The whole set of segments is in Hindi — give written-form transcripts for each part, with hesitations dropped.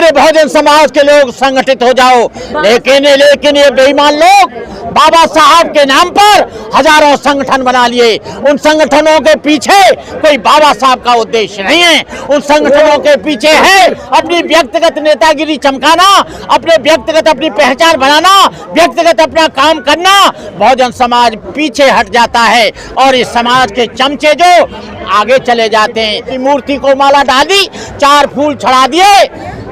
मेरे बहुजन समाज के लोग संगठित हो जाओ। लेकिन ये बेईमान लोग बाबा साहब के नाम पर हजारों संगठन बना लिए। उन संगठनों के पीछे कोई बाबा साहब का उद्देश्य नहीं है। उन संगठनों के पीछे है अपनी व्यक्तिगत नेतागिरी चमकाना, अपने व्यक्तिगत अपनी पहचान बनाना, व्यक्तिगत अपना काम करना। बहुजन समाज पीछे हट जाता है और इस समाज के चमचे जो आगे चले जाते हैं। मूर्ति को माला डाली, 4 फूल चढ़ा दिए,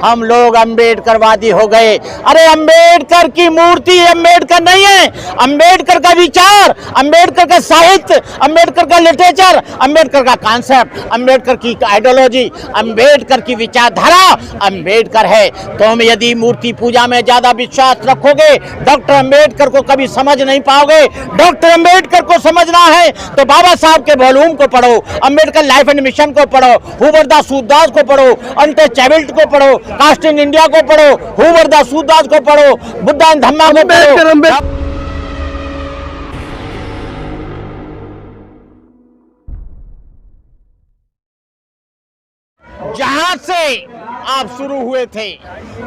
हम लोग अम्बेडकरवादी हो गए। अरे अम्बेडकर की मूर्ति अम्बेडकर नहीं है, अम्बेडकर का विचार, अम्बेडकर का साहित्य, अम्बेडकर का लिटरेचर, अम्बेडकर का कॉन्सेप्ट, अम्बेडकर की आइडियोलॉजी, अम्बेडकर की विचारधारा अम्बेडकर है। तुम यदि मूर्ति पूजा में ज्यादा विश्वास रखोगे, डॉक्टर अम्बेडकर को कभी समझ नहीं पाओगे। डॉक्टर अम्बेडकर को समझना है तो बाबा साहब के वॉल्यूम को पढ़ो, अम्बेडकर लाइफ एंड मिशन को पढ़ो, हूवर दास सूरदास को पढ़ो, अनटचेबिलिटी को पढ़ो, कास्ट इन इंडिया को पढ़ो, हूवर दास सूरदास को पढ़ो, बुद्धा एंड धम्मा को पढ़ो। जहां से आप शुरू हुए थे,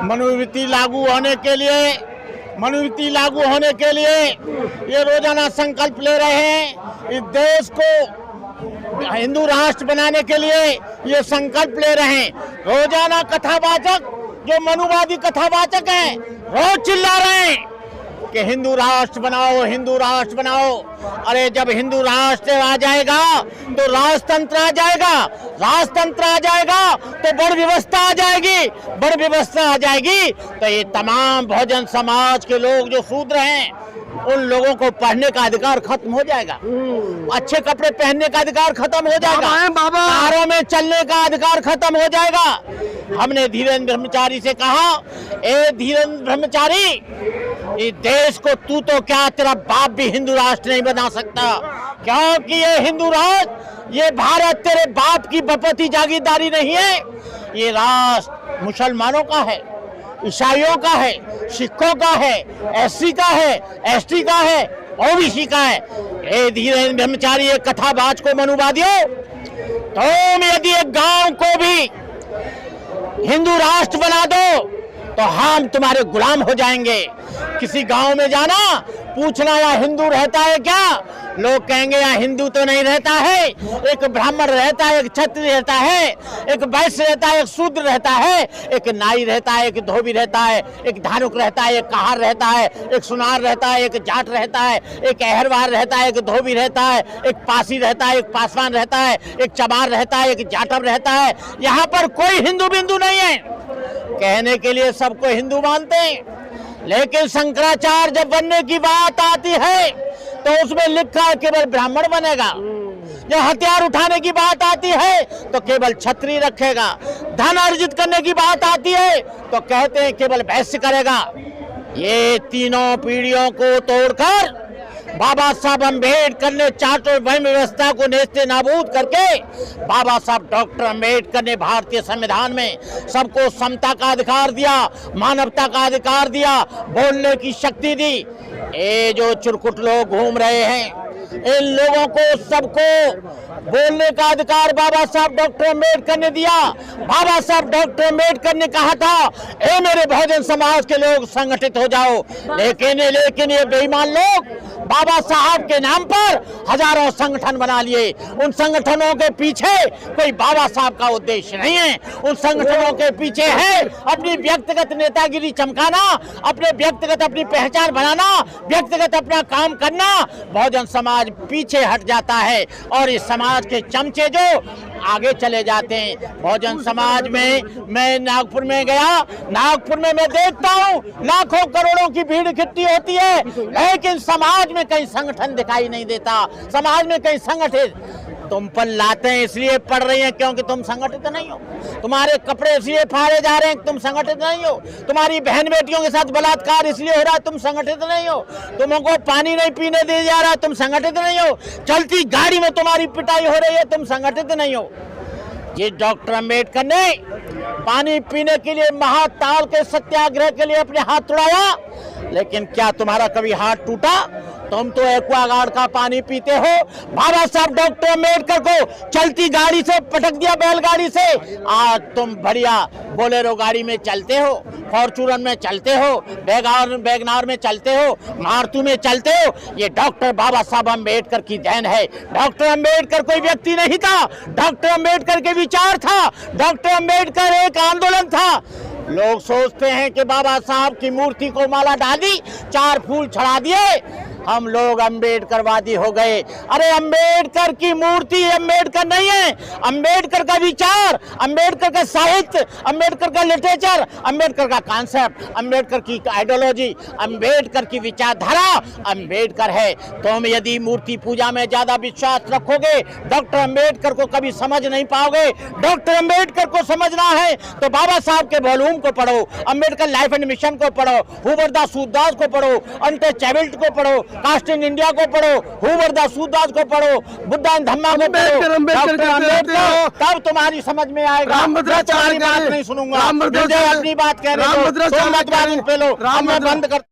मनुस्मृति लागू होने के लिए ये रोजाना संकल्प ले रहे हैं। इस देश को हिंदू राष्ट्र बनाने के लिए ये संकल्प ले रहे हैं। रोजाना कथावाचक जो मनुवादी कथावाचक हैं रोज चिल्ला रहे हैं कि हिंदू राष्ट्र बनाओ, हिंदू राष्ट्र बनाओ। अरे जब हिंदू राष्ट्र आ जाएगा तो राजतंत्र आ जाएगा, राजतंत्र आ जाएगा तो बड़ व्यवस्था आ जाएगी, बड़ व्यवस्था आ जाएगी तो ये तमाम बहुजन समाज के लोग जो शूद्र हैं उन लोगों को पढ़ने का अधिकार खत्म हो जाएगा, अच्छे कपड़े पहनने का अधिकार खत्म हो जाएगा, कारों में चलने का अधिकार खत्म हो जाएगा। हमने धीरेन्द्र ब्रह्मचारी से कहा, ए धीरेन्द्र ब्रह्मचारी, इस देश को तू तो क्या तेरा बाप भी हिंदू राष्ट्र नहीं बना सकता, क्योंकि ये हिंदू राष्ट्र, ये भारत तेरे बाप की बपौती जागीरदारी नहीं है। ये राष्ट्र मुसलमानों का है, ईसाइयों का है, सिखों का है, एससी का है, एसटी का है, ओबीसी का है। ए धीरेन्द्र ब्रह्मचारी, एक कथाबाज को मनुवादियों, तुम यदि एक गांव को भी हिंदू राष्ट्र बना दो तो हम तुम्हारे गुलाम हो जाएंगे। किसी गांव में जाना, पूछना यहाँ हिंदू रहता है क्या, लोग कहेंगे यहाँ हिंदू तो नहीं रहता है, एक ब्राह्मण रहता है, एक क्षत्रिय रहता है, एक वैश्य रहता है, एक शूद्र रहता है, एक नाई रहता है, एक धोबी रहता है, एक धानुक रहता है, एक कहार रहता है, एक सुनार रहता है, एक जाट रहता है, एक अहरवार रहता है, एक धोबी रहता है, एक पासी रहता है, एक पासवान रहता है, एक चमार रहता है, एक जाटव रहता है। यहाँ पर कोई हिंदू बिंदु नहीं है। कहने के लिए सबको हिंदू मानते हैं, लेकिन शंकराचार्य जब बनने की बात आती है तो उसमें लिखा है केवल ब्राह्मण बनेगा। जब हथियार उठाने की बात आती है तो केवल क्षत्रिय रखेगा। धन अर्जित करने की बात आती है तो कहते हैं केवल वैश्य करेगा। ये तीनों पीढ़ियों को तोड़कर बाबा साहब अम्बेडकर ने चार्टर वर्ण व्यवस्था को नेस्ते नाबूद करके बाबा साहब डॉक्टर अम्बेडकर ने भारतीय संविधान में सबको समता का अधिकार दिया, मानवता का अधिकार दिया, बोलने की शक्ति दी। ये जो चुरकुट लोग घूम रहे हैं, इन लोगों को सबको बोलने का अधिकार बाबा साहब डॉक्टर अम्बेडकर ने दिया। बाबा साहब डॉक्टर अम्बेडकर ने कहा था, ए मेरे बहुजन समाज के लोग संगठित हो जाओ। लेकिन ये बेईमान लोग बाबा साहब के नाम पर हजारों संगठन बना लिए। उन संगठनों के पीछे कोई बाबा साहब का उद्देश्य नहीं है। उन संगठनों के पीछे है अपनी व्यक्तिगत नेतागिरी चमकाना, अपने व्यक्तिगत अपनी पहचान बनाना, व्यक्तिगत अपना काम करना। बहुजन समाज पीछे हट जाता है और इस समाज के चमचे जो आगे चले जाते हैं। बहुजन समाज में मैं नागपुर में गया, नागपुर में मैं देखता हूँ लाखों करोड़ों की भीड़ इकट्ठी होती है, लेकिन समाज में कहीं संगठन दिखाई नहीं देता। समाज में कहीं संगठित, तुम पर लाते हैं इसलिए पड़ रही हैं क्योंकि तुम संगठित नहीं हो। तुम्हारे कपड़े इसलिए फाड़े जा रहे हैं, तुम संगठित नहीं हो। तुम्हारी बहन बेटियों के साथ बलात्कार इसलिए हो रहा है, तुम संगठित नहीं हो। तुमको पानी नहीं पीने दिया जा रहा, तुम संगठित नहीं हो। चलती गाड़ी में तुम्हारी पिटाई हो रही है, तुम संगठित नहीं हो। ये डॉक्टर अम्बेडकर ने पानी पीने के लिए महाताल के सत्याग्रह के लिए अपने हाथ उड़ाया, लेकिन क्या तुम्हारा कभी हाथ टूटा? तुम तो एक्वागार्ड का पानी पीते हो। बाबा साहब डॉक्टर अम्बेडकर को चलती गाड़ी से पटक दिया, बैलगाड़ी से। आज तुम बढ़िया बोलेरो गाड़ी में चलते हो, फॉर्चूनर में चलते हो, वैगनार में चलते हो, मारुति में चलते हो। ये डॉक्टर बाबा साहब अम्बेडकर की देन है। डॉक्टर अम्बेडकर कोई व्यक्ति नहीं था, डॉक्टर अम्बेडकर के विचार था, डॉक्टर अम्बेडकर एक आंदोलन था। लोग सोचते हैं कि बाबा साहब की मूर्ति को माला डाल दी, 4 फूल चढ़ा दिए, हम लोग अम्बेडकरवादी हो गए। अरे अम्बेडकर की मूर्ति अम्बेडकर नहीं है, अम्बेडकर का विचार, अम्बेडकर का साहित्य, अम्बेडकर का लिटरेचर, अम्बेडकर का कॉन्सेप्ट, अम्बेडकर की आइडियोलॉजी, अम्बेडकर की विचारधारा अम्बेडकर है। तुम यदि मूर्ति पूजा में ज्यादा विश्वास रखोगे, डॉक्टर अम्बेडकर को कभी समझ नहीं पाओगे। डॉक्टर अम्बेडकर को समझना है तो बाबा साहब के वॉल्यूम को पढ़ो, अम्बेडकर लाइफ एंड मिशन को पढ़ो, हूवर दास सूरदास को पढ़ो, अनटचेबिलिटी को पढ़ो, कास्ट इन इंडिया को पढ़ो, हूवर दास सूरदास को पढ़ो, बुद्धा एंड धम्मा को पढ़ो, डॉक्टर अम्बेडकर, तब तुम्हारी समझ में आएगा। मैं तुम्हारी बात नहीं सुनूंगा, मुझे अपनी बात कह रहे हो, तुम मत बात पे लो, मैं बंद कर